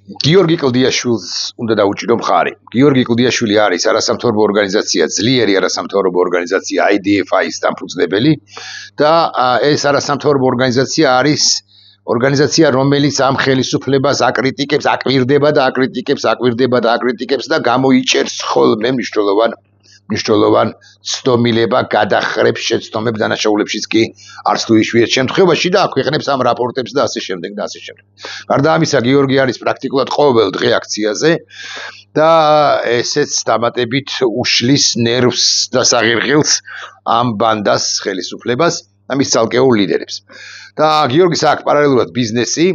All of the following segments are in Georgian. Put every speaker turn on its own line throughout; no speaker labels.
გიორგი კლდიაშვილს უნდა დაუჭირო მხარი. გიორგი კლდიაშვილი არის არასამთავრობო ორგანიზაცია, ძლიერი არასამთავრობო ორგანიზაცია IDF-ის დამფუძნებელი და ეს არასამთავრობო ორგანიზაცია არის ორგანიზაცია, რომელიც ამ ხელისუფლებას აკრიტიკებს, აკრიტიკებს და გამოიჭერს ხოლმე მნიშვნელოვან ცდომილება გადახრებს შეცდომებს დანაშაულებშიც კი არც თუ იშვიათ შემთხვევაში და აქვეყნებს ამ რაპორტებს და ასე შემდეგ და ასე შემდეგ. გარდა ამისა, გიორგი არის პრაქტიკულად ყოველ დღე აქციაზე და ესეც დამატებით უშლის ნერვს და საღირღილს ამ ბანდას ხელისუფლებას და მის ცალკეულ ლიდერებს. და გიორგის აქვს პარალელურად ბიზნესი,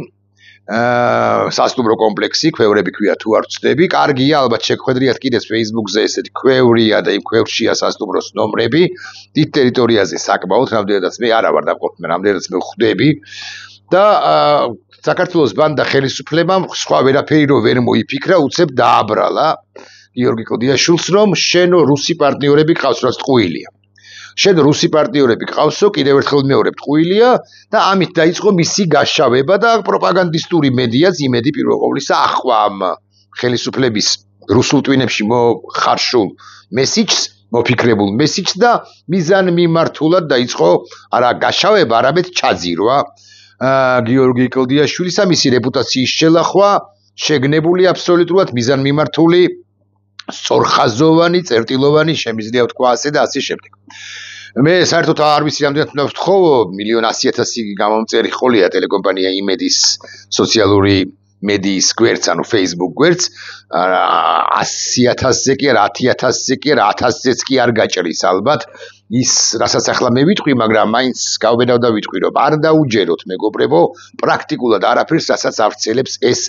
სასტუმრო კომპლექსი, ქვევრები ქვია თუ არ ვწდები, კარგია, ალბათ შეგხვედრიათ კიდეც Facebook-ზე ესეთი ქვევრია და იმ ქვევრშია სასტუმროს ნომრები, დიდ ტერიტორიაზე საკმაოდ, რამდენადაც მე არა ვარ დაყოფილი, რამდენადაც მე ვხვდები და საქართველოს ბანდა ხელისუფლებამ სხვა ვერაფერი რო ვერ მოიფიქრა, უცებ დააბრალა გიორგი კლდიაშვილს, რომ შენო რუსი პარტნიორები ყავს, რაც ტყუილია. შენ რუსი პარტნიორები ყავსო, კიდევ ერთხელ მეორე ტყუილია და ამით დაიწყო მისი გაშავება და პროპაგანდისტური მედიაც იმედი პირველ ყოვლისა ახვა ამ ხელისუფლების რუსულ ტვინებში მოხარშულ მესიჯს, მოფიქრებულ მესიჯს და მიზანმიმართულად დაიწყო არა გაშავება, არამედ ჩაძირვა გიორგი კლდიაშვილისა, მისი რეპუტაციის შელახვა, შეგნებული აბსოლუტურად მიზანმიმართული, სწორხაზოვანი, წერტილოვანი, შემიძლია ვთქვა ასე და ასე შემდეგ. მე საერთოდ არ ვიცი რამდენად უნდა ვთხოვო, 1,100,000 გამომწერი ყოლია ტელეკომპანია იმედის სოციალური მედიის გვერდს, ანუ Facebook გვერდს, 100,000-ზე კი არა, 10,000-ზე კი არა, 1000-ზეც კი არ გაჭრის ალბათ. ის, რასაც ახლა მე ვიტყვი, მაგრამ მაინც გავბედავ და ვიტყვი, რომ არ დაუჯეროთ მეგობრებო, პრაქტიკულად არაფერს, რასაც ავრცელებს ეს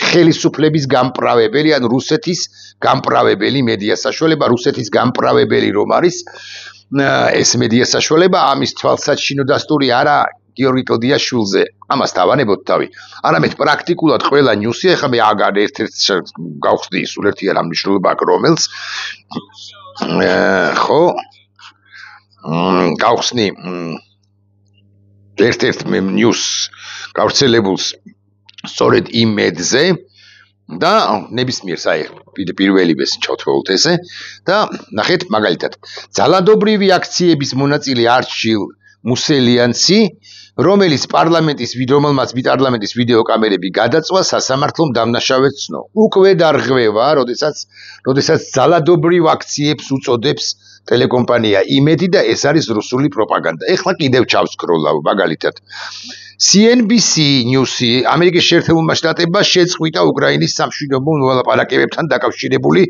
ხელისუფლების გამправებელი, ან რუსეთის გამправებელი მედია საშუალება, რუსეთის გამправებელი რომ არის ეს მედია საშუალება, ამის თვალსაჩინო დასტური არა გიორგი კლდიაშვილზე, ამას დავანებოთ თავი. არამედ პრაქტიკულად ყველა ნიუსი, ახლა მე აგარ ერთ-ერთ გავხსნი სულ ერთი არა მნიშვნელობა აქვს, რომელს ხო გავხსნი ერთ-ერთ ნიუს გავრცელებულს სწორედ იმედზე და ნებისმიერ პირველივეს ჩავთვალოთ ესე და ნახეთ მაგალითად ძალადობრივი აქციების მონაწილე არჩილ მუსელიანცი, რომელმაც პარლამენტის ვიდეოკამერები გადაწვა სასამართლომ დამნაშავედ ცნო. უკვე დარღვევა, როდესაც ძალადობრივ აქციებს უწოდებს ტელეკომპანია იმედი და ეს არის რუსული პროპაგანდა. ეხლა კიდევ ჩავსკროლავ მაგალითად CNBC News-ი ამერიკის შეერთებულმა შტატებმა შეწყვიტა უკრაინის სამშვიდობო მოლაპარაკებებთან დაკავშირებული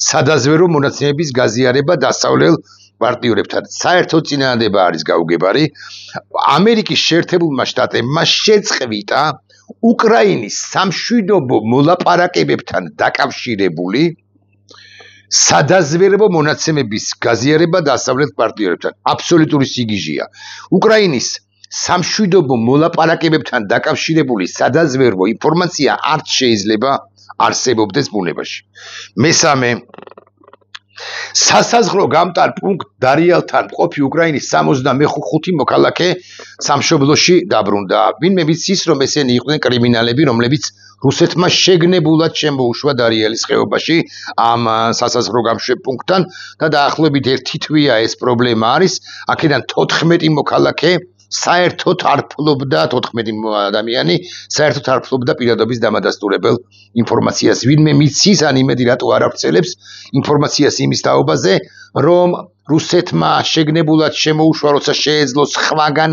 სადაზვერო მონაცემების გაზიარება დასავლელ პარტნიორებთან. საერთო წინააღმდება არის გაუგებარი. ამერიკის შეერთებულმა შტატებმა შეწყვიტა უკრაინის სამშვიდობო მოლაპარაკებებთან დაკავშირებული სადაზვერვო მონაცემების გაზიარება დასავლელ პარტნიორებთან. აბსოლუტური სიგიჟეა. უკრაინის სამშვიდობო მოლაპარაკებებთან დაკავშირებული სადაზვერვო ინფორმაცია არც შეიძლება არსებობდეს ბუნებაში. მესამე სასაზღვრო გამტარ პუნქტ დარიალთან მყოფი უკრაინის 65 მოქალაქე სამშობლოში დაბრუნდა. ვინმე ვიცის, რომ ესენი იყვნენ კრიმინალები, რომლებიც რუსეთმა შეგნებულად შემოუშვა დარიალის ხეობაში ამ სასაზღვრო გამშვებ პუნქტთან და დაახლოებით ერთი თვეა ეს პრობლემა არის. აქედან 14 მოქალაქე საერთოდ არ ფლობდა 14 ადამიანი საერთოდ არ ფლობდა პირადობის დამადასტურებელ ინფორმაციას. ვინმე მიცის ან იმედი რატო არ აღწელებს ინფორმაციას იმის თაობაზე, რომ რუსეთმა შეგნებულად შემოუშვა, როცა შეეძლო სხვაგან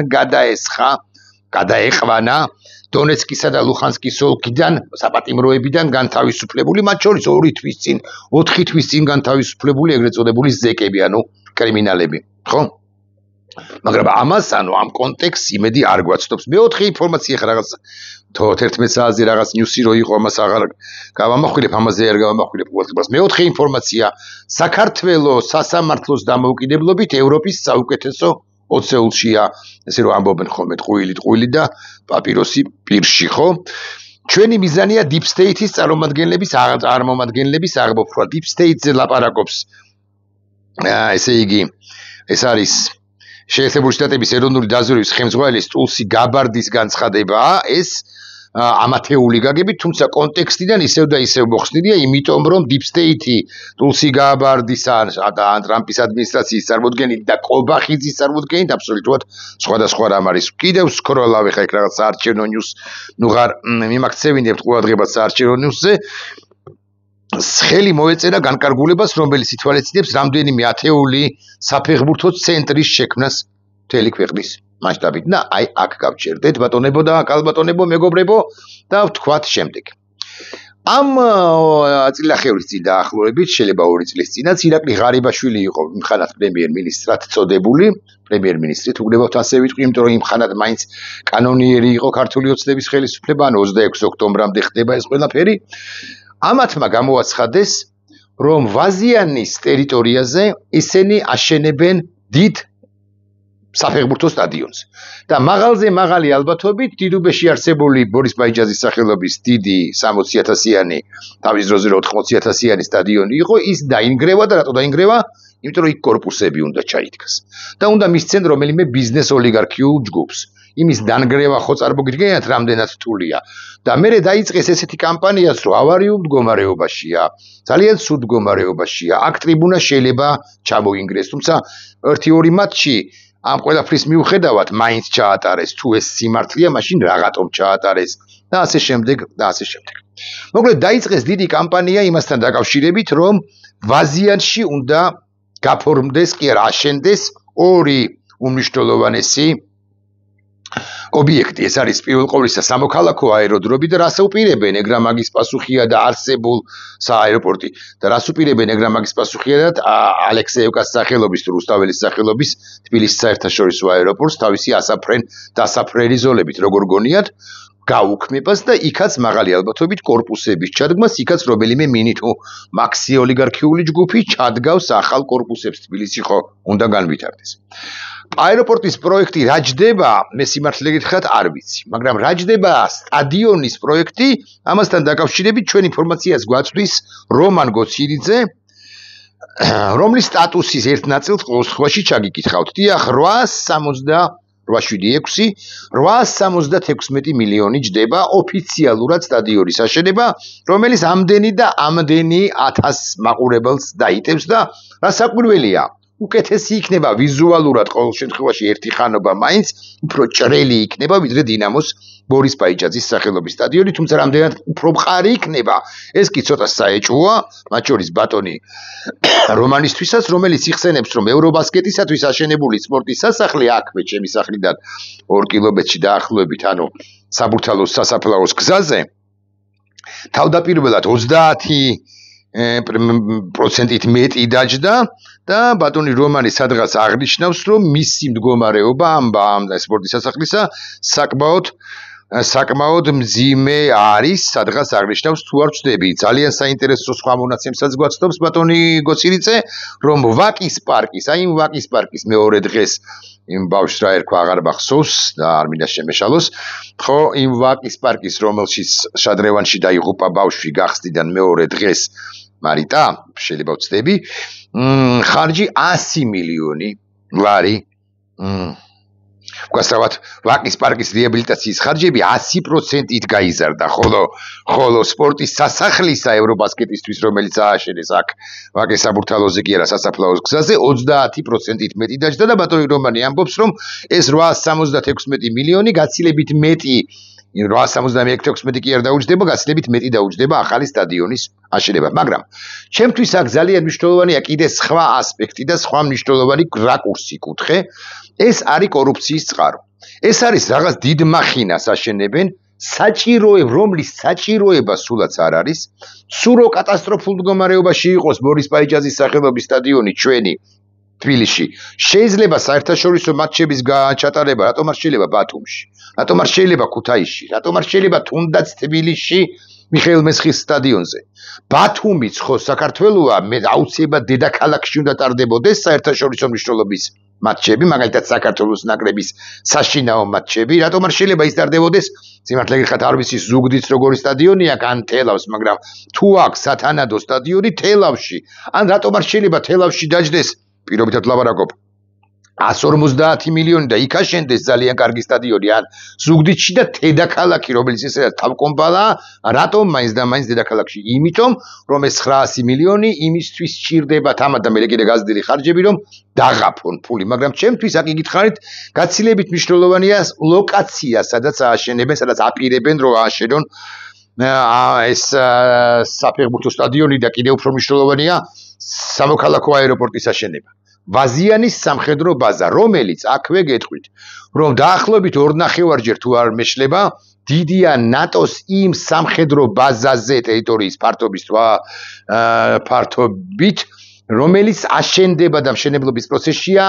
გადაეყვანა დონეცკისა და ლუხანსკის ოლქიდან, საპატიმროებიდან განთავისუფლებული, მათ შორის 2 თვის წინ, 4 თვის წინ განთავისუფლებული ეგრეთ წოდებული ზეკები, ანუ კრიმინალები, ხო? მაგრამ ამას, ანუ ამ კონტექსტს იმედი არ გვაცნობს. მეოთხე ინფორმაცია ხა რაღაც 11 საათზე რაღაც ნიუსი რო იყო, ამას აღარ გავამახვილებ, ამაზე არ გავამახვილებ უბრალოდ. მეოთხე ინფორმაცია, საქართველოს სასამართლოს დამოუკიდებლობით ევროპის საუკეთესო 20-ულშია, ესე რომ ამბობენ ხოლმე ტყუილი და პაპიროსი პირში, ხო? ჩვენი მიზანია Deep State-ის წარმომადგენლების აღმოფხვრა. Deep State-ზე ლაპარაკობს ესე იგი, ეს არის შეერთებული შტატების ეროვნული დაზვერვის ხელმძღვანელის ტულსი გაბარდის განცხადება, ეს ამათეული გაგებით, თუმცა კონტექსტიდან ისევ და ისევ მოხსნილია, იმიტომ რომ Deep State-ი Tulsi Gabbardis ან ტრამპის ადმინისტრაციის წარმოდგენით და კოლბახიძის წარმოდგენით აბსოლუტურად სხვადასხვა რამ არის. კიდევ სკროლავ ხა იქ რაღაც საარჩევნო ნიუს, ვღარ მიმაქცევინებთ ყურადღებას საარჩევნო ნიუსზე. ხელი მოეწერა განკარგულებას, რომელიც ითვალისწინებს რამდენიმე ათეული საფეხბურთო ცენტრის შექმნას მთელი ქვეყნის მასშტაბით. და აი აქ გავჩერდეთ ბატონებო და კალბატონებო, მეგობრებო და ვთქვათ შემდეგ. ამ წილახევრის წინ დაახლოებით, შეიძლება 2 წლის წინაც ირაკლი ღარიბაშვილი იყო იმხანად პრემიერ-მინისტრად წოდებული, პრემიერ-მინისტრით უგნებავთ ასე ვიტყვი, იმიტომ რომ იმხანად მაინც კანონიერი იყო ქართული ოცნების ხელისუფლება, ან 26 ოქტომბრამდე ხდება ეს ყველაფერი. ამათმა გამოაცხადეს, რომ ვაზიანის ტერიტორიაზე ისინი აშენებენ დიდ საფეხბურთო სტადიონს. და მაღალზე მაღალი ალბათობით დიდუბეში არსებული ბორის ბაიჯაძის სახელობის დიდი 60,000-იანი, თავის დროზე 80,000-იანი სტადიონი იყო, ის დაინგრევა და რატო დაინგრევა? იმიტომ რომ იქ კორპუსები უნდა ჩაიდგას. და უნდა მისცენ რომელიმე ბიზნეს ოლიგარქიულ ჯგუფს. იმის დანგრევა ხო წარმოგიდგენიათ რამდენად რთულია. და მერე დაიწყეს ესეთი კამპანიაც, რომ ავარიულ მდგომარეობაშია, ძალიან ცუდ მდგომარეობაშია. აქ ტრიბუნა შეიძლება ჩამოინგრეს, თუმცა 1-2 მატჩი ამ ყველაფრის მიუხედავად მაინც ჩაატარეს, თუ ეს სიმართლეა, მაშინ რაღაცომ ჩაატარეს და ასე შემდეგ და ასე შემდეგ. მოკლედ დაიწყეს დიდი კამპანია იმასთან დაკავშირებით, რომ ვაზიანში უნდა გაფორმდეს, კი არა აშენდეს 2 უმნიშვნელოვანესი ობიექტი. ეს არის პირველ ყოვლისა სამოქალაქო აეროდრომი და რას უპირებენ ეგრამაგის პასუხია და არსებულ სააეროპორტი და რას უპირებენ ეგრამაგის პასუხია და ალექსეევკას სახელობის თუ რუსთაველის სახელობის თბილისის საერთაშორისო აეროპორტს თავისი დასაფრენი ზოლებით როგორ გონიათ გაუქმებას და იქაც მაღალი ალბათობით კორპუსების ჩადგმას, იქაც რომელიმე მინი თუ მაქსი ოლიგარქიული ჯგუფი ჩადგავს ახალ კორპუსებს თბილისში ხო უნდა განვითარდეს. აეროპორტის პროექტი რა ჯდება, მე სიმართლე გითხრათ არ ვიცი, მაგრამ რა ჯდება სტადიონის პროექტი, ამასთან დაკავშირებით ჩვენ ინფორმაციას გვაწვდის რომან გოცირიძე, რომლის სტატუსის ერთ ნაწილს ყოველ შემთხვევაში ჩაგიკითხავთ. დიახ, 876 მილიონი ჯდება ოფიციალურად სტადიონის აშენება, რომელიც ამდენი და ამდენი 1000 მაყურებელს დაიტევს და რა საკვირველია, უკეთესი იქნება ვიზუალურად ყოველ შემთხვევაში ერთი ხანობა მაინც უფრო ჭრელი იქნება ვიდრე დინამოს ბორის ბაიჯაძის სახელობის სტადიონი, თუმცა რამდენად უფრო მყარი იქნება, ეს კი ცოტა საეჭვოა, მათ შორის ბატონი რომანისთვისაც, რომელიც იხსენებს, რომ ევრობასკეტისათვის აშენებული სპორტის სასახლე აქვე ჩემი სახლიდან 2 კილომეტრში დაახლოებით, ანუ საბურთალოს სასაფლაოს გზაზე, თავდაპირველად 30% მეტი დაჯდა და ბატონი რომანი სადღაც აღნიშნავს, რომ მისი მდგომარეობა ამ სპორტის სასახლისა საკმაოდ მძიმე არის, სადღაც აღნიშნავს თუ არ ვწდები. ძალიან საინტერესო სხვა მონაცემსაც გვაცნობს ბატონი გოცირიძე, რომ ვაკის პარკის მეორე დღეს იმ ბავშვს რა ერქვა აღარ მახსოვს და არ მინდა შემეშალოს, ხო, იმ ვაკის პარკის რომელშიც შადრევანში დაიღუპა ბავშვი გახსნიდან მეორე დღეს მარიტა, შეიძლება ვწდები, ხარჯი 100 მილიონი ლარი. გვასწავლათ, ვაკის პარკის რეაბილიტაციის ხარჯები 100%-ით გაიზარდა, ხოლო სპორტის სასახლისა ევრობასკეტისთვის, რომელიც ააშენეს აქ ვაკის საბურთალოზე კი არა სასაფლაოს გზაზე, 30%-ით მეტი დაჯდა და ბატონი რომანი ამბობს, რომ ეს 876 მილიონი გაცილებით მეტი 876 კი არ დაუჯდება, გაცილებით მეტი დაუჯდება ახალი სტადიონის აშენება. მაგრამ ჩემთვის აქ ძალიან მნიშვნელოვანია კიდე სხვა ასპექტი და სხვა მნიშვნელოვანი რაკურსი კუთხე. ეს არის კორუფციის წყარო. ეს არის რაღაც დიდ მახინას აშენებენ, რომლის საჭიროება სულაც არ არის. სურო კატასტროფულ მდგომარეობაში იყოს ბორის ბაიჯაძის სახელობის სტადიონი ჩვენი თბილისში. შეიძლება საერთაშორისო მატჩების ჩატარება, რატომ არ შეიძლება ბათუმში? რატომ არ შეიძლება ქუთაისში? რატომ არ შეიძლება თუნდაც თბილისში მიხეილ მესხის სტადიონზე? ბათუმიც ხო საქართველოა, მე აუცილებლად დედაქალაქში უნდა ტარდებოდეს საერთაშორისო მნიშვნელობის მატჩები, მაგალითად საქართველოს ნაკრების საშინაო მატჩები, რატომ არ შეიძლება ის ტარდებოდეს? სიმართლე გითხრათ, არ ვიცი ზუგდიდს როგორი სტადიონია, ან თელავს, მაგრამ თუ აქვს სათანადო სტადიონი თელავში, ან რატომ არ შეიძლება თელავში დაჯდეს, პირობითად ვლაპარაკობ, 150 მილიონი და იქ აშენდეს ძალიან კარგი სტადიონი ან ზუგდიდში და დედაქალაქი, რომელიც ისედაც თავკომბალაა, რატომ მაინც და მაინც დედაქალაქში? იმიტომ, რომ ეს 900 მილიონი იმისთვის სჭირდება თამად და მე კიდე გაზრდილი ხარჯები, რომ დაღაფონ ფული, მაგრამ ჩემთვის აქ იგითხარით, გაცილებით მნიშვნელოვანია ლოკაცია, სადაც ააშენებენ, სადაც აპირებენ, რომ ააშენონ ეს საფეხბურთო სტადიონი და კიდევ უფრო მნიშვნელოვანია სამოქალაქო აეროპორტის აშენება. ვაზიანის სამხედრო ბაზა, რომელიც აქვე გეტყვით, რომ დაახლოებით 2.5-ჯერ თუ არ მეშლება, დიდია ნატოს იმ სამხედრო ბაზაზე ტერიტორიის ფართობით, რომელიც აშენდება და მშენებლობის პროცესშია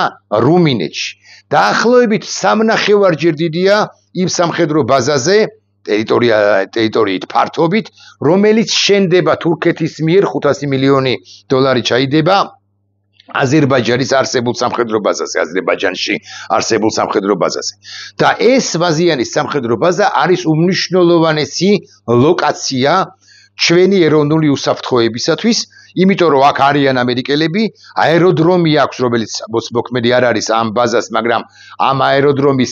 რუმინეთში. დაახლოებით 3.5-ჯერ დიდია იმ სამხედრო ბაზაზე ტერიტორიით ფართობით, რომელიც შენდება თურქეთის მიერ 500 მილიონი დოლარი ჩაიდება აზერბაიჯანის არსებულ სამხედრო ბაზაზე, აზერბაიჯანში არსებულ სამხედრო ბაზაზე. და ეს ვაზიანის სამხედრო ბაზა არის უმნიშვნელოვანესი ლოკაცია ჩვენი ეროვნული უსაფრთხოებისათვის, იმიტომ რომ აქ არიან ამერიკელები, აეროდრომი აქვს, რომელიც მოქმედი არ არის ამ ბაზას, მაგრამ ამ აეროდრომის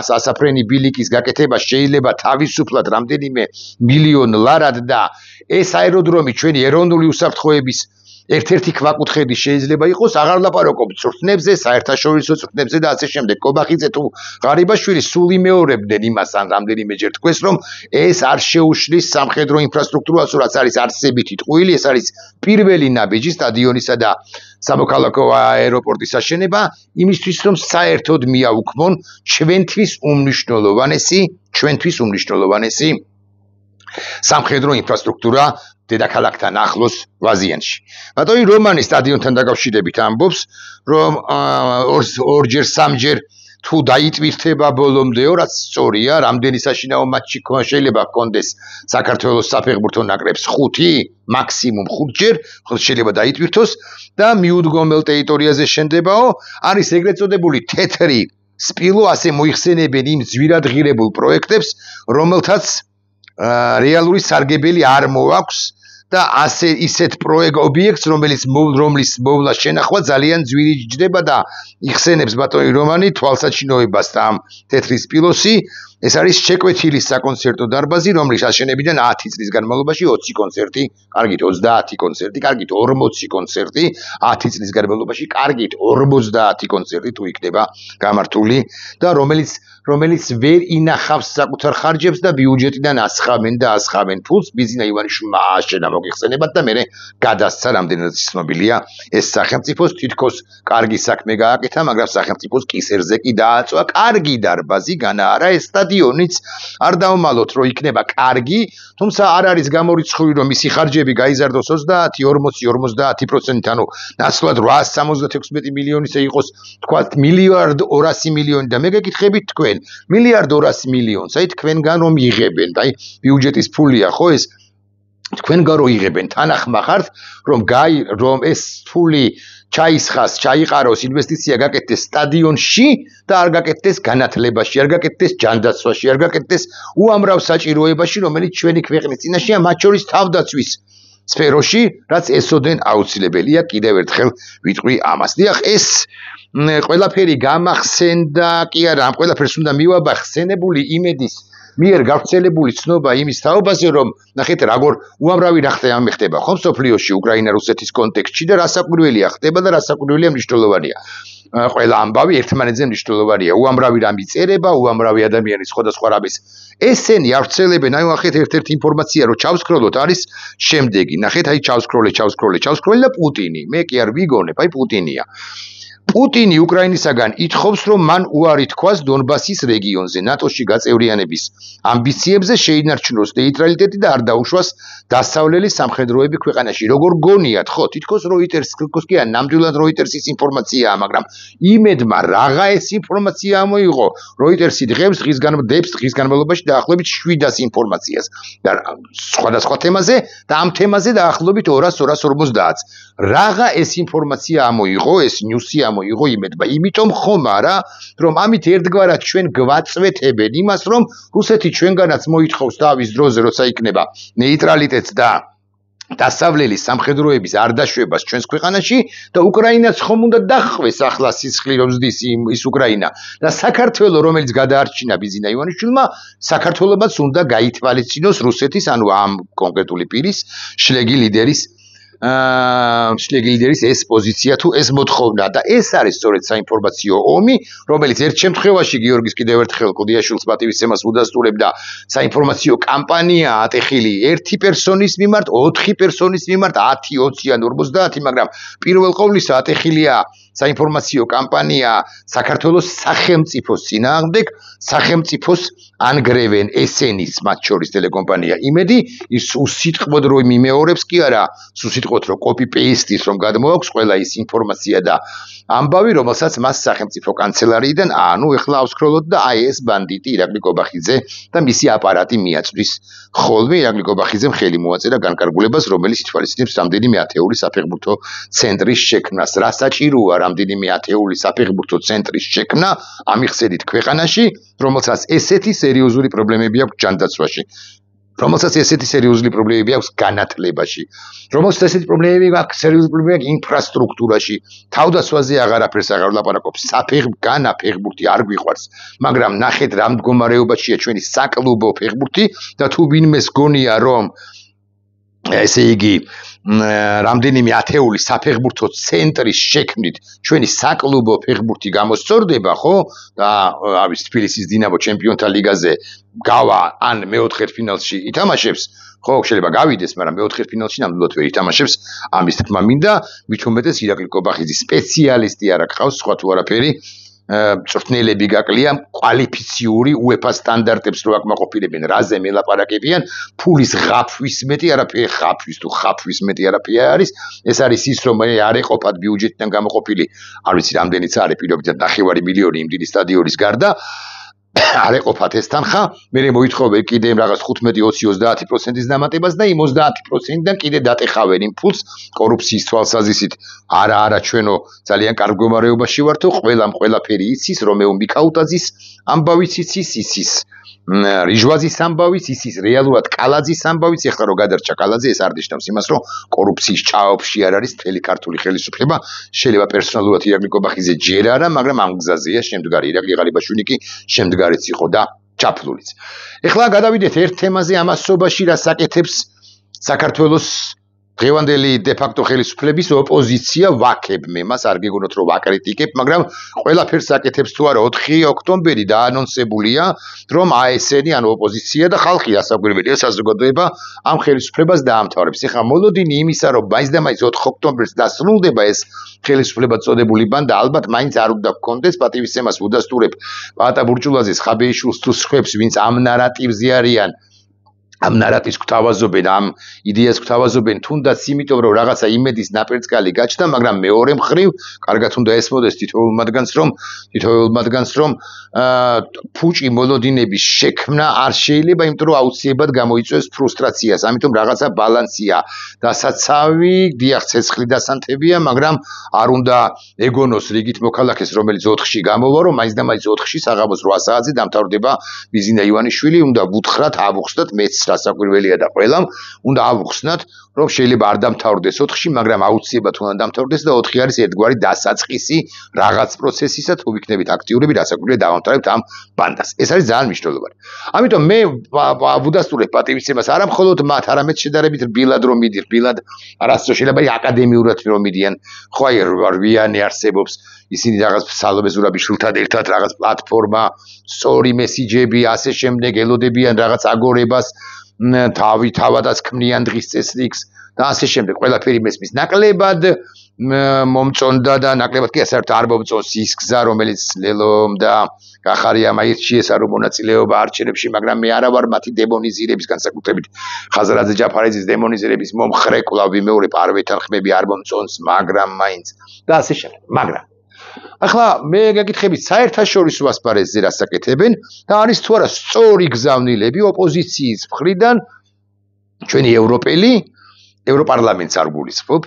სასაფრენი ბილიკის გაკეთება შეიძლება თავისუფლად რამდენიმე მილიონ ლარად და ეს აეროდრომი ჩვენი ეროვნული უსაფრთხოების ერთ-ერთი ქვაკუთხედი შეიძლება იყოს, აღარ ლაპარაკობ წვრთნებზე, საერთაშორისო წვრთნებზე და ასე შემდეგ. კობახიძე თუ ღარიბაშვილი სულ იმეორებდნენ იმას ან რამდენიმეჯერ თქვეს, რომ ეს არ შეუშლის სამხედრო ინფრასტრუქტურას, რაც არის არსებითი ტყუილი, ეს არის პირველი ნაბიჯი სტადიონისა და სამოქალაქო აეროპორტის აშენება, იმისთვის რომ საერთოდ მიაუქმონ ჩვენთვის უმნიშვნელოვანესი სამხედრო ინფრასტრუქტურა დედაქალაქთან ახლოს ვაზიანში. ბატონი რომანი სტადიონთან დაკავშირებით ამბობს, რომ 2-ჯერ 3-ჯერ თუ დაიტვირთება ბოლომდეო, რაც სწორია, რამდენი საშინაო მატჩი შეიძლება ჰქონდეს საქართველოს საფეხბურთო ნაკრებს 5, მაქსიმუმ 5-ჯერ, შეიძლება დაიტვირთოს და მიუდგომელ ტერიტორიაზე შენდებაო, არის ეგრეთ წოდებული თეთრი სპილო, ასე მოიხსენებენ იმ ძვირადღირებულ პროექტებს, რომელთაც რეალური სარგებელი არ მოაქვს და ასე ისეთ ობიექტს, რომლის მოვლა შენახვა ძალიან ძვირი ჯდება და იხსენებს ბატონი რომანი თვალსაჩინოებას და ამ თეთრი სპილოსი. ეს არის შეკვეთილის საკონცერტო დარბაზი, რომლის აშენებიდან 10 წლის განმავლობაში 20 კონცერტი, კარგით 30 კონცერტი, კარგით 40 კონცერტი, 10 წლის განმავლობაში კარგით 50 კონცერტი თუ იქნება გამართული და რომელიც ვერ ინახავს საკუთარ ხარჯებს და ბიუჯეტიდან ასხამენ ფულს. ბიზნა ივანიშვილმა ააშენა მოგიხსენებათ და მე გადასცა რამდენადაც ცნობილია ეს სახელმწიფოს თითქოს კარგი საქმე გააკეთა, მაგრამ სახელმწიფოს კისერზე კი დააწვა კარგი დარბაზი, განა არა ეს სტადიონიც არ დავმალოთ რომ იქნება კარგი, თუმცა არ არის გამორიცხული რომ მისი ხარჯები გაიზარდოს 30-50%, ანუ ნაცვლად 876 მილიონისა იყოს, თქვათ 1.2 მილიარდი და მე გეკითხებით თქვენ 1.2 მილიონს, აი თქვენგან რომ იღებენ, აი ბიუჯეტის ფულია ხო ეს თქვენგან რომ იღებენ, თანახმახართ რომ ეს ფული ჩაიყაროს ინვესტიცია გაკეთდეს სტადიონში და არ გაკეთდეს განათლებაში, არ გაკეთდეს ჯანდაცვაში, არ გაკეთდეს უამრავ საჭიროებაში, რომელიც ჩვენი ქვეყნის წინაშეა, მათ შორის თავდაცვის სფეროში, რაც ესოდენ აუცილებელია. კიდევ ერთხელ ვიტყვი ამას. დიახ, ეს ყველაფერი გამახსენდა, კი არა, ამ ყველაფერს უნდა მივაბახსენებული იმედის მიერ გავრცელებული ცნობა იმის თაობაზე, რომ ნახეთ როგორ უამრავი რახტეა ხდება ხომ სოფლიოში უკრაინა-რუსეთის კონტექსტში და რასაკვირველია ხდება და რასაკვირველია მნიშვნელოვანია. ყველა ამბავი ერთმანეთზე მნიშვნელოვანია. უამრავი რამ იწერება, უამრავი ადამიანი სხვადასხვა რამის ესენი ავრცელებენ. აი ნახეთ ერთ-ერთი ინფორმაცია რომ ჩავსკროლოთ არის შემდეგი. ნახეთ აი ჩავსკროლე და პუტინი. მე კი არ ვიგონებ, აი პუტინია. პუტინი უკრაინისაგან ითხოვს, რომ მან უარი თქვას დონბასის რეგიონზე ნატოში გაწევრიანების ამბიციებზე, შეინარჩუნოს ნეიტრალიტეტი და არ დაუშვას დასავლელი სამხედროები ქვეყანაში. როგორ გონიათ, ხო, თითქოს როიტერს კი ნამდვილად როიტერსის ინფორმაციაა, მაგრამ იმედმა რაღა ეს ინფორმაცია ამოიღო. როიტერსი დღეს დღის განმავლობაში დაახლოებით 700 ინფორმაციას და სხვადასხვა თემაზე და ამ თემაზე დაახლოებით 200-250. რაღა ეს ინფორმაცია ამოიღო, ეს ნიუსი მოიღო იმედმა, იმიტომ ხომ არა, რომ ამით ერთგვარად ჩვენ გვაწვეთებენ იმას, რომ რუსეთი ჩვენგანაც მოითხოვს თავის დროზე, როცა იქნება ნეიტრალიტეტს და დასავლელი სამხედროების არ დაშვებას ჩვენს ქვეყანაში და უკრაინაც ხომ უნდა დახვეს ახლა სისხლი რომ ზდის ის უკრაინა და საქართველოს რომელიც გადაარჩინა ბიზინა ივანიშვილმა საქართველოსაც უნდა გაითვალისწინოს რუსეთის ანუ ამ კონკრეტული პირის შლეგი ლიდერის ეს პოზიცია თუ ეს მოთხოვნა და ეს არის სწორედ საინფორმაციო ომი რომელიც ერთ შემთხვევაში გიორგის კიდევ ერთხელ კლდიაშვილს პატივისცემას უდასტურებდა საინფორმაციო კამპანია ატეხილი 1 პერსონის მიმართ 4 პერსონის მიმართ 10 20 ან 50 მაგრამ პირველ ყოვლისა ატეხილია საინფორმაციო კამპანია საქართველოს სახელმწიფოს წინააღმდეგ სახელმწიფოს ანგრევენ ესენის მათ შორის ტელეკომპანია იმედი ის უსიტყვოდ რომ მიმეორებს კი არა უსიტყვოდ რომ კოპი პეისტის რომ გადმოაქვს ყველა ის ინფორმაცია და ამბავი რომელსაც მას სახელმწიფო კანცელარიიდან ანუ ეხლა ავსკროლოთ და აი ეს ბანდიტი ირაკლი კობახიძე და მისი აპარატი მიაწვის ხოლმე ირაკლი კობახიძემ ხელი მოაწერა განკარგულებას რომელიც ითვალისწინებს რამდენიმე ათეული საფეხბურთო ცენტრის შექმნას რა საჭიროა რამდენიმე ათეული საფეხბურთო ცენტრის შექმნა ამიხსენით ქვეყანაში რომელსაც ესეთი სერიოზული პრობლემები აქვს ჯანდაცვაში რომელსაც ესეთი სერიოზული პრობლემები აქვს განათლებაში რომელსაც ესეთი პრობლემები აქვს სერიოზული პრობლემები აქვს ინფრასტრუქტურაში თავდასხმაზე აღარაფერს აღარ ვლაპარაკობ ფეხბურთი არ გვიყვარს მაგრამ ნახეთ რა მდგომარეობაშია ჩვენი საკლუბო ფეხბურთი და თუ ვინმეს გონია რომ ესე იგი რამდენიმე ათეული საფეხბურთო ცენტრის შექმნით ჩვენი საკლუბო ფეხბურთი გამოსწორდება ხო და არის თბილისის დინამო ჩემპიონთა ლიგაზე გავა ან მეოთხედფინალში ითამაშებს ხო შეიძლება გავიდეს მაგრამ მეოთხედფინალში ნამდვილად ვერ ითამაშებს ამის თქმა მინდა მით უმეტეს ირაკლი კობახიძის სპეციალისტი არ აქვს სხვა თუ არაფერი წვრთნელები გაკლია კვალიფიციური UEFA სტანდარტებს რო აკმაყოფილებენ რაზე მელაპარაკებიან ფულის ღაფვის მეტი არაფერი ღაფვის თუ ხაფვის მეტი არაფერი არის ეს არის ის რომ არ ეყოფათ ბიუჯეტიდან გამოყოფილი არ ვიცი რამდენიც არის პირობითად 9 მილიონი იმ დიდი სტადიონის გარდა არ ეყოფათ ეს თანხა მე მოითხოვე კიდე რაღაც 15-20-30%-ის დამატებას და იმ 30%-დან კიდე დატეხავენ იმ ფულს კორუფციის თვალსაზრისით არა ჩვენო ძალიან კარგ მდგომარეობაში ვართო ყველაფერი იცის რომეო მიქაუტაძის ამბავიც იცის რიჟვაზის ამბავიც იცის რეალურად კალაძის ამბავიც ეხლა რო გადარჩა კალაძე ეს არ ნიშნავს იმას რომ კორუფციის ჭაობში არ არის მთელი ქართული ხელისუფლება შეიძლება პერსონალურად ირაკლი კობახიძე ჯერ არა მაგრამ ამ გზაზეა შემდგარი ირაკლი ღარიბაშვილი კი შემდგარიც იყო და ჩაფლულიც ეხლა გადავიდეთ ერთ თემაზე ამასობაში რა საკეთებს საქართველოს დღევანდელი დე-ფაქტო ხელისუფლების ოპოზიცია ვაკებ მე მას არ გეგონოთ რომ ვაკრიტიკებ მაგრამ ყველაფერს აკეთებს თუ არა 4 ოქტომბერი დაანონსებულია რომ ASN ანუ ოპოზიცია და ხალხი ასაკვირველია საზოგადოება ამ ხელისუფლებას დაამთავრებს ეხლა მოლოდინი იმისა რომ მაინც და მაინც 4 ოქტომბერს დასრულდება ეს ხელისუფლება წოდებული ბანდა ალბათ მაინც არ უნდა გქონდეს პატივისცემას უდასტურებ პაატა ბურჭულაძის ხაბეიშვილს თუ სხვებს ვინც ამ ნარატივზე არიან ამ ნარატივს გვთავაზობენ ამ იდეას გვთავაზობენ თუნდაც იმიტომ რომ რაღაცა იმედის ნაპერწკალი გაჩნდა მაგრამ მეორე მხრივ კარგად უნდა ესმოდეს თითოეულ მათგანს რომ ფუჭი მოლოდინების შექმნა არ შეიძლება იმიტომ რომ აუცილებლად გამოიწვევს ფრუსტრაციას ამიტომ რაღაცა ბალანსია დასაცავი დიახ ცეცხლი დასანთებია მაგრამ არ უნდა ეგონოს რიგით მოქალაქეს რომელიც 4-ში გამოვა რომ მაინც და მაინც 4-ში საღამოს 8 საათზე დამთავრდება ბიზინა ივანიშვილი უნდა ვუთხრათ ავუხსნათ მეც სასაკვირველია და ყველამ უნდა ავუხსნათ რომ შეიძლება არ დამთავრდეს 4-ში მაგრამ აუცილებლად უნდა დამთავრდეს და 4 არის ერთგვარი დასაწყისი რაღაც პროცესისა თუ ვიქნებით აქტიურები დასაკვირველია დავამთავრებთ ამ ბანდას ეს არის ძალიან მნიშვნელოვანი ამიტომ მე ვუდასტურებ პატივისცემას არა მხოლოდ მათ არამედ შედარებით რბილად რომ მიდიხ რბილად არასდროს შეიძლება აკადემიურად რომ მიდიან ხო აი რვიანი არსებობს ისინი რაღაც სალომე ზურაბიშვილთან ერთად რაღაც პლატფორმა სწორი მესიჯები ასე შემდეგ ელოდებიან რაღაც აგორებას თავადაც ქმნიან დღის წესრიგს და ასე შემდეგ ყველაფერი მესმის ნაკლებად მომწონდა და ნაკლებად კი ასე არ მომწონს ის გზა რომელიც ლელომ და გახარიამ აირჩიესა რომ მონაწილეობა არჩევნებში მაგრამ მე არა ვარ მათი დემონიზირების განსაკუთრებით ხაზარაძე ჯაფარიძის დემონიზირების მომხრე კვლავ ვიმეორებ არვეთან ხმები არ მომწონს მაგრამ მაინც და ასე შემდეგ მაგრამ ახლა მე გეკითხებით საერთაშორისო ასპარეზზე რა საკეთებენ და არის თუ არა სწორი გზავნილები ოპოზიციის მხრიდან ჩვენი ევროპარლამენტს არ გულისხმობ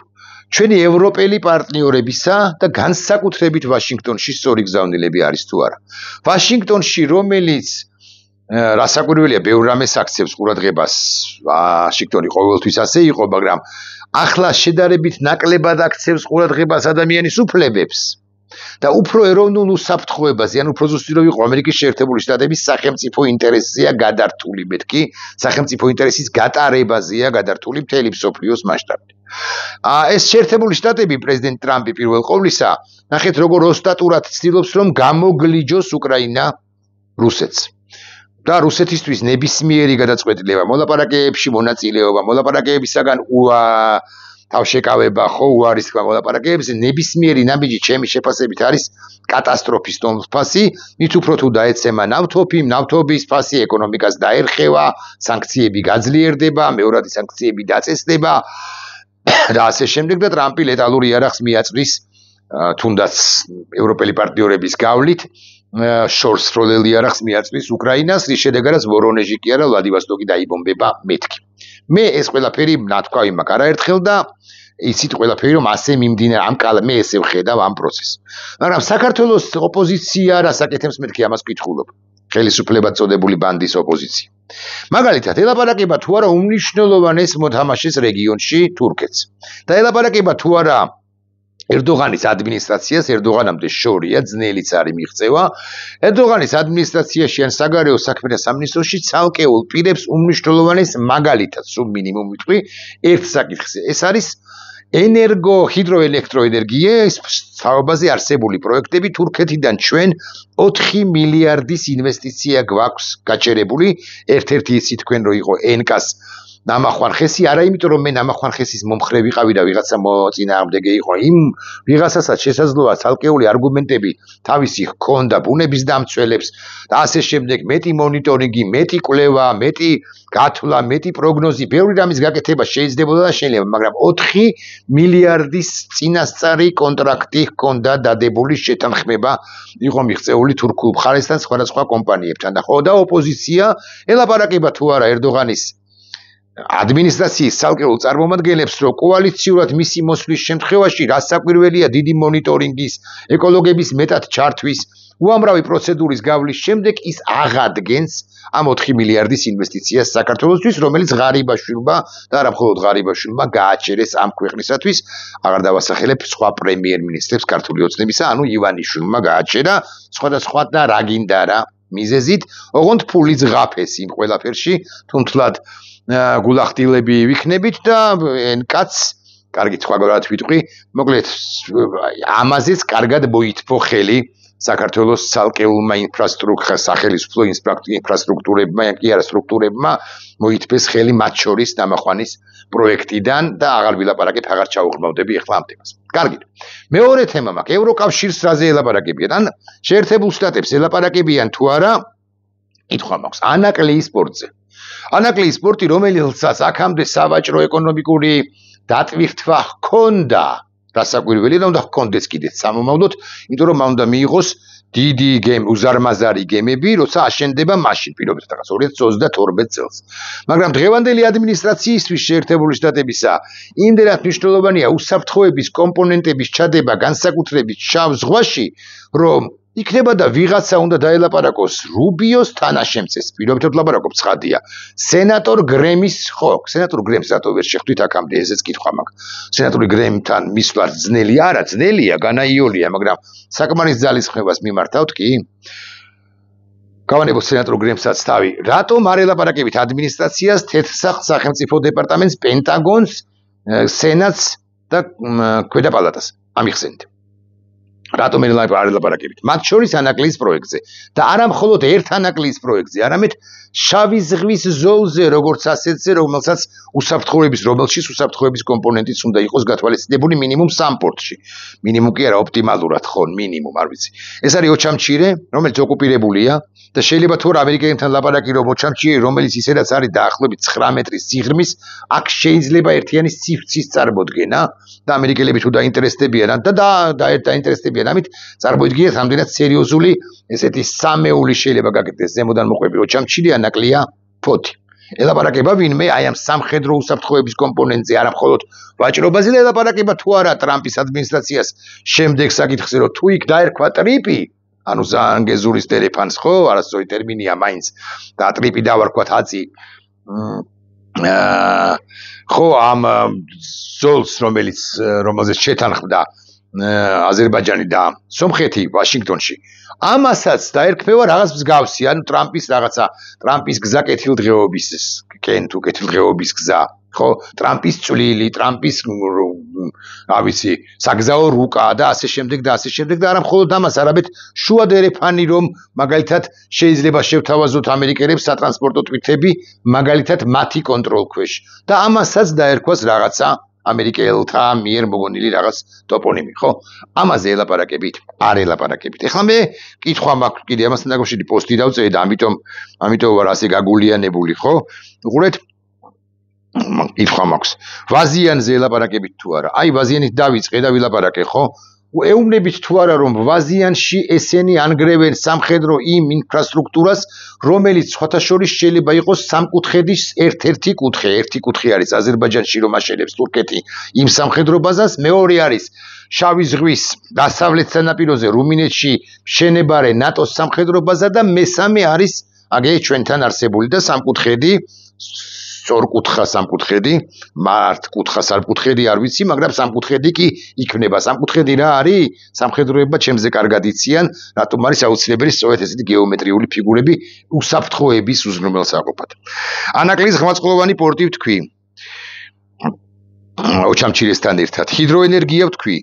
ჩვენი ევროპელი პარტნიორებისა და განსაკუთრებით ვაშინგტონში სწორი გზავნილები არის თუ არა ვაშინგტონში რომელიც რასაკვირველია, ბევრ რამეს აქცევს ყურადღებას. ვაშინგტონი ყოველთვის ასე იყო, მაგრამ ახლა შედარებით ნაკლებად აქცევს ყურადღებას ადამიანის უფლებებს. და უფრო ეროვნულ უსაფრთხოებაზე, ან უფრო ზუსტად ვიყო ამერიკის შეერთებული შტატების სახელმწიფო ინტერესია გადართული, მეთქი, სახელმწიფო ინტერესის გატარებაზეა გადართული მთელი მსოფლიოს მასშტაბით. ეს შეერთებული შტატები პრეზიდენტ ტრამპი პირველ ყოვლისა, ნახეთ როგორ ოსტატურად ცდილობს რომ გამოგლიჯოს უკრაინა რუსეთს. და რუსეთისთვის ნებისმიერი გადაწყვეტილება, მოლაპარაკებებში მონაწილეობა, მოლაპარაკებისაგან თავშეკავება, ხო, უარის თქმა მოლაპარაკებებზე, ნებისმიერი ნაბიჯი ჩემი შეფასებით არის კატასტროფის თვალსაზრისით, მით უფრო თუ დაეცემა ნავთობი, ნავთობის ფასი ეკონომიკას დაერხევა, სანქციები გაძლიერდება, მეორადი სანქციები დაწესდება და ასე შემდეგ და ტრამპი ლეტალურ იარაღს მიაწვის თუნდაც ევროპელი პარტნიორების გავლით შორს სროლელი იარაღს მიაწვის უკრაინას, რის შედეგადაც ვორონეჟი კი არა, ვლადივოსტოკი დაიბომბება მეთქი. მე ეს ყველაფერი ნათქვამი მაქვს არაერთხელ და იცით ყველაფერი რომ ასე მიმდინარე მე ესე ვხედავ ამ პროცესს. მაგრამ საქართველოს ოპოზიცია რასაკეთებს მეთქი ამას ვკითხულობ. ხელისუფლებად წოდებული ბანდის ოპოზიცია. მაგალითად, ელაპარაკება თუ არა უმნიშვნელოვანეს მოთამაშეს რეგიონში თურქეთს. და ელაპარაკება თუ არა ერდოღანის ადმინისტრაციას, ერდოღანამდე შორია, ძნელიც არის მიღწევა. ერდოღანის ადმინისტრაციაში ან საგარეო საქმეთა სამინისტროში ცალკეულ პირებს უმნიშვნელოვანეს მაგალითად, სულ მინიმუმ ვიტყვი, ერთ საკითხზე. ეს არის ჰიდროელექტროენერგია, ის საუბაზე არსებული პროექტები თურქეთიდან ჩვენ 4 მილიარდის ინვესტიცია გვაქვს გაჩერებული. ერთ-ერთი იცით თქვენ რომ იყო ენკას ნამახვანხესი, არა იმიტომ რომ მე ნამახვანხესის მომხრე ვიყავი და ვიღაცა მოწინააღმდეგე იყო, იმ ვიღაცასაც შესაძლოა ცალკეული არგუმენტები თავისი ჰქონდა ბუნების დამცველებს და ასე შემდეგ, მეტი მონიტორინგი, მეტი კვლევა, მეტი გათვლა, მეტი პროგნოზი, ბევრი რამის გაკეთება შეიძლებოდა და შეიძლება, მაგრამ 4 მილიარდის წინასწარი კონტრაქტი ჰქონდა დადებული შეთანხმება იყო მიღწეული თურქულ მხარესთან სხვადასხვა კომპანიებთან და ხო და ოპოზიცია ელაპარაკება თუ არა ერდოღანის ადმინისტრაციის ცალკეულ წარმომადგენლებს, რომ კოალიციურად მისი მოსვლის შემთხვევაში რასაკვირველია დიდი მონიტორინგის, ეკოლოგების მეტად ჩართვის, უამრავი პროცედურის გავლის შემდეგ ის აღადგენს ამ 4 მილიარდის ინვესტიციას საქართველოსთვის, რომელიც ღარიბაშვილმა და არა მხოლოდ ღარიბაშვილმა გააჩერეს ამ ქვეყნისათვის, აღარ დავასახელებ სხვა პრემიერ-მინისტრებს ქართული ოცნებისა, ანუ ივანიშვილმა გააჩერა სხვადასხვა და რა გინდა რა მიზეზით, ოღონდ ფული ზღაფეს იმ ყველაფერში, თუმთლად გულახდილები ვიქნებით და ენკაც, კარგი სხვაგვარად ვიტყვი, მოკლედ ამაზეც კარგად მოითფო ხელი საქართველოს ცალკეულმა სახელმწიფო ინფრასტრუქტურებმა, კი არა სტრუქტურებმა მოითფეს ხელი მათ შორის ნამახვანის პროექტიდან და აღარ ვილაპარაკებ, აღარ ჩაუღრმავდები ახლა ამ თემას. კარგი. მეორე თემა მაქვს, ევროკავშირს რაზე ელაპარაკებიან? ან შეერთებულ შტატებს ელაპარაკებიან თუ არა? კითხვა მაქვს, ანაკლიის სპორტზე. ანაკლიის სპორტი, რომელიცაც აქამდე სავაჭრო ეკონომიკური დატვირთვა ჰქონდა, რასაკვირველია და უნდა ჰქონდეს კიდეც სამომავლოდ, იმიტომ რომ უნდა მიიღოს დიდი უზარმაზარი გემები, როცა აშენდება მაშინ პირობითად რაღაც 2022 წელს. მაგრამ დღევანდელი ადმინისტრაციისთვის შეერთებული შტატებისა იმდენად მნიშვნელოვანია უსაფრთხოების კომპონენტების ჩადება განსაკუთრებით შავ ზღვაში, რომ იქნება და ვიღაცა უნდა დაელაპარაკოს რუბიოს თანაშემწეს, პირობითად ვლაპარაკობ ცხადია. სენატორ გრემის, ხო, სენატორ გრემს რატო ვერ შეხვდით აქამდე, ესეც კითხვა მაქვს. სენატორი გრემთან მისვლა ძნელი არა, ძნელია, განაიოლია, მაგრამ საკმარის ძალისხმევას მიმართავთ კი? გავანებოთ სენატორ გრემსაც თავი. რატომ არ ელაპარაკებით ადმინისტრაციას, თეთრსახს, სახელმწიფო დეპარტამენტს, პენტაგონს, სენატს და ქვედა პალატას ამიხსენით? რატომ არ ელაპარაკებით? მათ შორის ანაკლიის პროექტზე და არა მხოლოდ ერთ ანაკლიის პროექტზე, არამედ შავი ზღვის ზოლზე, როგორც ასეთზე, რომელსაც რომელშიც უსაფრთხოების კომპონენტიც უნდა იყოს გათვალისწინებული მინიმუმ 3 პორტში. მინიმუმ კი არა, ოპტიმალურად ხო, მინიმუმ, არ ვიცი. ეს არის ოჩამჩირე, რომელიც ოკუპირებულია და შეიძლება თუ ამერიკელებთან ლაპარაკი რომ ოჩამჩირე, რომელიც ისედაც არის დაახლოებით 9 მეტრის სიღრმის, აქ შეიძლება ერთიანის ციფრის წარმოდგენა და ამერიკელები თუ დაინტერესდებიან და დაინტერესდებიან ამით, წარმოიდგინეთ რამდენად სერიოზული ესეთი სამეული შეიძლება გაკეთდეს ზემოდან მოყვები ოჩამჩირე ანაკლია ფოთი. ელაპარაკება ვინმე აი ამ სამხედრო უსაფრთხოების კომპონენტზე, არა მხოლოდ ვაჭრობაზე და ელაპარაკება თუ არა ტრამპის ადმინისტრაციას შემდეგ საკითხზე, რომ თუ იქ დაერქვა ტრიპი, ანუ ზანგეზურის ტელეფონს ხო, არასწორი ტერმინია მაინც და ტრიპი დავარქვათ აწი ხო ამ ზოლს რომელზეც შეთანხმდა აზერბაიჯანი და სომხეთი ვაშინგტონში ამასაც დაერქმევა რაღაც მსგავსი ანუ ტრამპის გზა კეთილდღეობის გზა ხო ტრამპის წვლილი ტრამპის რა ვიცი საგზაო რუკა და ასე შემდეგ და არა მხოლოდ ამას არამედ შუა დერეფანი რომ მაგალითად შეიძლება შევთავაზოთ ამერიკელებს სატრანსპორტო თვითები მაგალითად მათი კონტროლქვეშ და ამასაც დაერქვას რაღაცა ამერიკელთა მიერ მოგონილი რაღაც ტოპონიმი, ხო? ამაზე ელაპარაკებით, არ ელაპარაკებით. ეხლა მე კითხვა მაქვს კიდე ამასთან დაკავშირებით პოსტი დავწერე და ამიტომ ვარ ასე გაგულიანებული, ხო? უყურეთ კითხვა მაქვს. ვაზიანზე ელაპარაკებით თუ არა? აი ვაზიანით დავიწყე და ვილაპარაკე, ხო? ეუბნებით თუ არა რომ ვაზიანში ესენი ანგრევენ სამხედრო იმ ინფრასტრუქტურას რომელიც სხვათა შორის შეიძლება იყოს სამკუთხედის ერთ-ერთი კუთხე არის აზერბაიჯანში რომ აშენებს თურქეთი იმ სამხედრო ბაზას მეორე არის შავი ზღვის დასავლეთ სანაპიროზე რუმინეთში მშენებარე ნატოს სამხედრო ბაზა და მესამე არის აგე ჩვენთან არსებული და სამკუთხედი სწორკუთხა სამკუთხედი, მართკუთხა სამკუთხედი არ ვიცი, მაგრამ სამკუთხედი კი იქნება. სამკუთხედი რა არის? სამხედროებმა ჩემზე კარგად იციან, რატომ არის აუცილებელი სწორედ ესეთი გეომეტრიული ფიგურები უსაფრთხოების უზრუნველსაყოფად. ანაკლის ღმაწყლოვანი პორტი ვთქვი. ოჩამჩირესთან ერთად ჰიდროენერგია ვთქვი.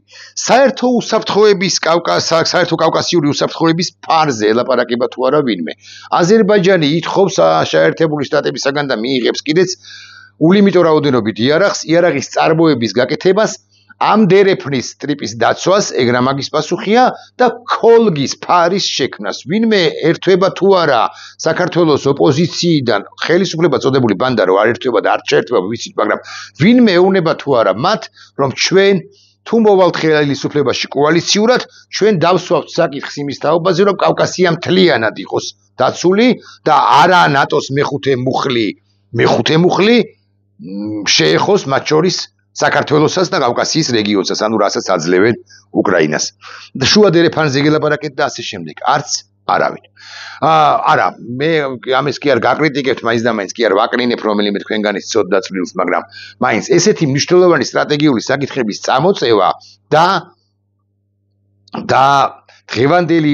საერთო კავკასიური უსაფრთხოების ფარზე ელაპარაკება თუ არა ვინმე. აზერბაიჯანი ითხოვს შეერთებული შტატებისაგან და მიიღებს კიდეც ულიმიტო რაოდენობით იარაღის წარმოების გაკეთებას ამ დერეფნის ტრიპის დაცვას ეგ რა მაგის პასუხია და ქოლგის ფარის შექმნას. ვინმე ერთვება თუ არა საქართველოს ოპოზიციიდან ხელისუფლება წოდებული ბანდა რო არ ერთვება და არ შეერთვება ვიცით, მაგრამ ვინმე ეუნება თუ არა მათ, რომ ჩვენ თუ მოვალთ ხელისუფლებაში კოალიციურად, ჩვენ დავსვავთ საკითხს იმის თაობაზე, რომ კავკასია მთლიანად იყოს დაცული და არა ნატოს მეხუთე მუხლი შეეხოს მათ შორის საქართველოსაც და კავკასიის რეგიონსაც, ანუ რასაც აძლევენ უკრაინას. შუა დერეფანზე გელაპარაკეთ და ასე შემდეგ. არც არავინ. არა, მე ამას კი არ გაკრიტიკებთ, მაინც და მაინც კი არ ვაკრინებ რომელიმე თქვენგანის ცოდნა წვლილს, მაგრამ მაინც ესეთი მნიშვნელოვანი სტრატეგიული საკითხების წამოწევა და დღევანდელი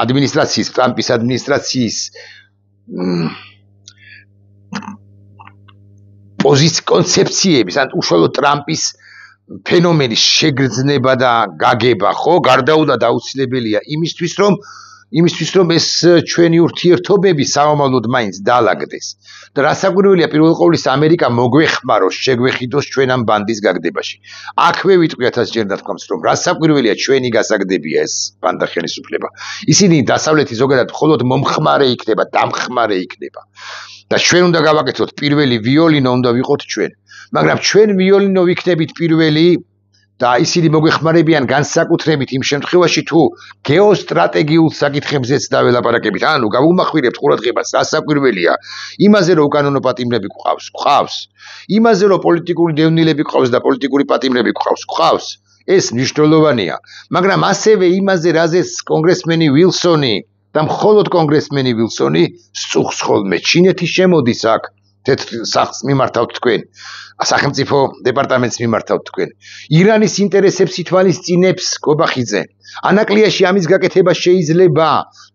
ადმინისტრაციის, ტრამპის ადმინისტრაციის კონცეფციების, ან უშუალოდ ტრამპის ფენომენის შეგრძნება და გაგება, ხო, გარდაულა აუცილებელია იმისთვის რომ ეს ჩვენი ურთიერთობები სამომავლოდ მაინც დაალაგდეს. და რასაკვირველია, პირველ ყოვლისა ამერიკა მოგვეხმაროს, შეგვეხიდოს ჩვენ ამ ბანდის გაგდებაში. აქვე ვიტყვი 1000 ჯერ დათქვამს, რომ რასაკვირველია ჩვენი გასაგდებია ეს ბანდა ხელისუფლება. ისინი დასავლეთი ზოგადად მხოლოდ მომხმარე იქნება, დამხმარე იქნება. და ჩვენ უნდა გავაკეთოთ პირველი ვიოლინო უნდა ვიყოთ ჩვენ. მაგრამ ჩვენ ვიოლინო ვიქნებით პირველი და ისინი მოგვეხმარებიან განსაკუთრებით იმ შემთხვევაში თუ გეოსტრატეგიულ საკითხებზეც დაველაპარაკებით. ანუ გავუმახვილებთ ყურადღებას, რასაკვირველია, იმაზე რომ უკანონო პატიმრები გვყავს. იმაზე რომ პოლიტიკური დევნილები გვყავს და პოლიტიკური პატიმრები გვყავს. ეს მნიშვნელოვანია. მაგრამ ასევე იმაზე, რაზეც კონგრესმენი ვილსონი და მხოლოდ კონგრესმენი ვილსონი სწუხს ხოლმე. ჩინეთი შემოდის აქ თეთრ სახლს მიმართავთ თქვენ. სახელმწიფო დეპარტამენტს მიმართავთ თქვენ. ირანის ინტერესებს ითვალისწინებს გობახიძე. ანაკლიაში ამის გაკეთება შეიძლება.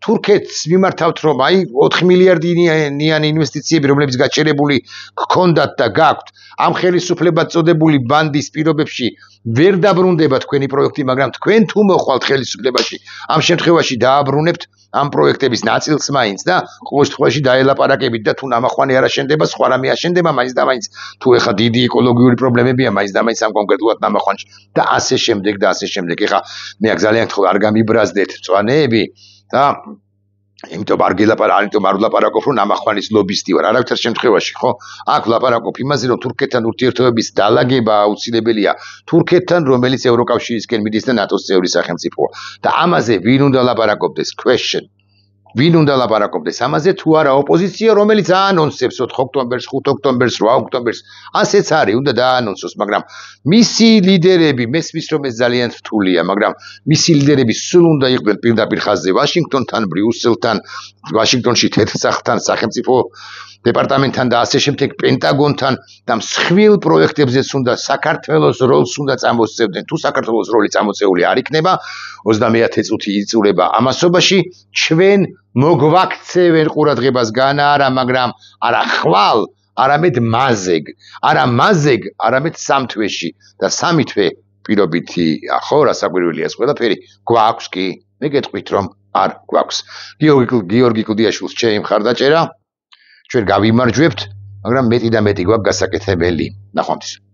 თურქეთს მიმართავთ რომ აი 4 მილიარდიანი ინვესტიციები რომლებიც გაჩერებული გქონდათ და გაქვთ ამ ხელისუფლებად წოდებული ბანდის პირობებში ვერ დაბრუნდება თქვენი პროექტი, მაგრამ თქვენ თუ მოხვალთ ხელისუფლებაში, ამ შემთხვევაში დააბრუნებთ ამ პროექტების ნაწილს მაინც და ყოველ შემთხვევაში დაელაპარაკებით და თუ ნამახვანი არ აშენდება, სხვა რამე აშენდება მაინც და მაინც თუ ეხა დიდი ეკოლოგიური პრობლემებია მაინც და მაინც ამ კონკრეტულად ნამახვანში და ასე შემდეგ და ასე შემდეგ. ეხა მე აქ ძალიან გთხოვ არ გამიბრაზდეთ წვანეები და იმიტომ არ ვლაპარაკობ რომ ნამახვანის ლობისტი ვარ არავითარ შემთხვევაში, ხო? აქ ვლაპარაკობ იმაზე რომ თურქეთთან ურთიერთობების დალაგება აუცილებელია თურქეთთან, რომელიც ევროკავშირისკენ მიდის და ნატოს წევრი სახელმწიფოა. და ამაზე ვინ უნდა ლაპარაკობდეს? Question. ვინ უნდა ლაპარაკობდეს ამაზე თუ არა ოპოზიცია, რომელიც აანონსებს 4 ოქტომბერს, 5 ოქტომბერს, 8 ოქტომბერს, ასეც არის, უნდა დააანონსოს, მაგრამ მისი ლიდერები, მესმის რომ ეს ძალიან რთულია, მაგრამ მისი ლიდერები სულ უნდა იყვნენ პირდაპირ ხაზზე ვაშინგტონთან, ბრიუსელთან, ვაშინგტონში თეთრ-სახლთან, სახელმწიფო დეპარტამენტთან და ასე შემდეგ პენტაგონთან და მსხვილ პროექტებზეც უნდა საქართველოს როლს უნდა წამოსწევდნენ. თუ საქართველოს როლი წამოწეული არ იქნება, 30 წუთი იწურება ამასობაში, ჩვენ მოგვაქცევენ ყურადღებას განა არა, მაგრამ არა ხვალ, არამედ მაზეგ. არა მაზეგ, არამედ სამთვეში და სამი თვე პირობითი, ხო, რასაკვირველია ეს ყველაფერი გვაქვს კი, მე გეტყვით რომ არ გვაქვს. გიორგი კლდიაშვილს ჩემი მხარდაჭერა ჩვენ გავიმარჯვებთ, მაგრამ მეტი და მეტი გვაქვს გასაკეთებელი. ნახვამდის.